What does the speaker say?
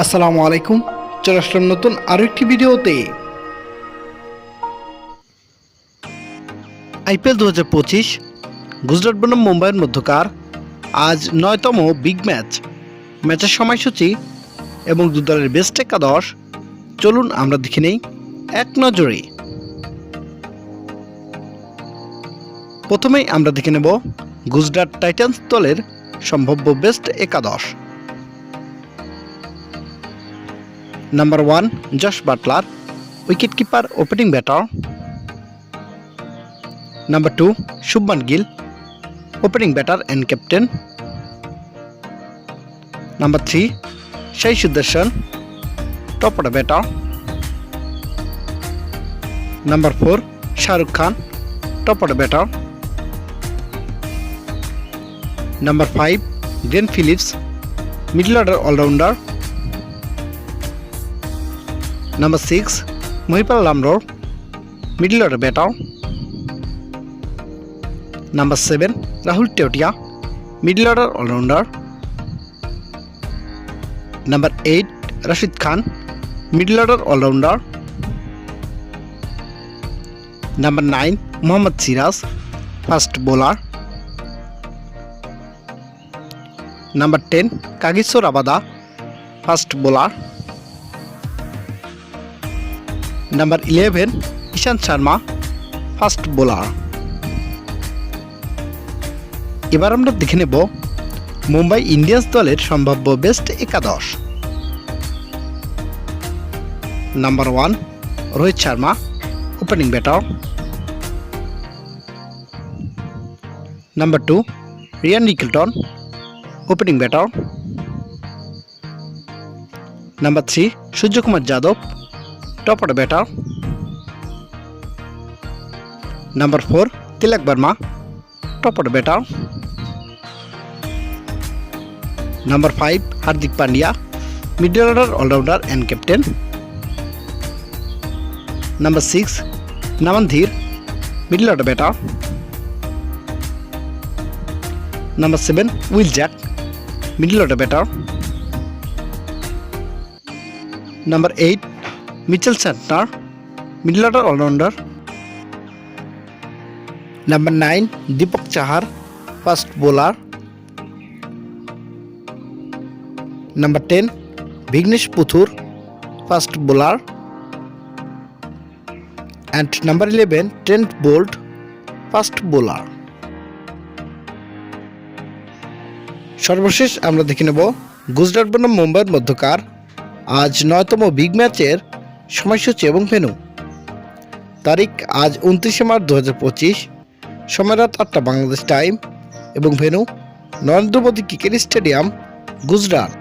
আসসালামু আলাইকুম। চলে আসলাম নতুন আরো একটি ভিডিওতে। আইপিএল 2025 গুজরাট বনাম মুম্বাইয়ের মধ্যকার আজ 9তম বিগ ম্যাচের সময়সূচি এবং দু দলের বেস্ট একাদশ চলুন আমরা দেখে নেই এক নজরে। প্রথমেই আমরা দেখে নেব গুজরাট টাইটান্স দলের সম্ভাব্য বেস্ট একাদশ। Number 1 Jos Buttler, wicket keeper, opening batter. Number 2 Shubman Gill, opening batter and captain. Number 3 Sai Sudharsan, top order batter. Number 4 Shahrukh Khan, top order batter. Number 5 Glenn Phillips, middle order allrounder. Number 6 Mohipal Lamror, middle order batter. Number 7 Rahul Teotia, middle order all-rounder. Number 8 Rashid Khan, middle order all-rounder. Number 9 Mohammad Siraj, fast bowler. Number 10 Kagiso Rabada, fast bowler. Number 11 Ishant Sharma, fast bowler. এবার আমরা দেখে নেব Mumbai Indians দলের সম্ভাব্য best একাদশ। Number 1 Rohit Sharma, opening batter. Number 2 Ryan Rickelton, opening batter. Number 3 Suryakumar Yadav, top order batter. Number 4 Tilak Varma, top order batter. Number 5 Hardik Pandya, middle order allrounder and captain. Number 6 Naman Dhir, middle order batter. Number 7 Will Jack, middle order batter. Number 8 Mitchell Santner, middle order allrounder. Number 9 Deepak Chahar, fast bowler. Number 10 Vignesh Puthur, fast bowler. And number 11 Trent Boult, fast bowler. সর্বশেষ আমরা দেখে নেব গুজরাট বনাম মুম্বাইয়ের মধ্যকার আজ 9তম big ম্যাচের সময়সূচি এবং ভেন্যু। তারিখ আজ 29শে মার্চ 2025, সময় রাত 8টা বাংলাদেশ টাইম এবং venue Narendra Modi cricket stadium, Gujarat.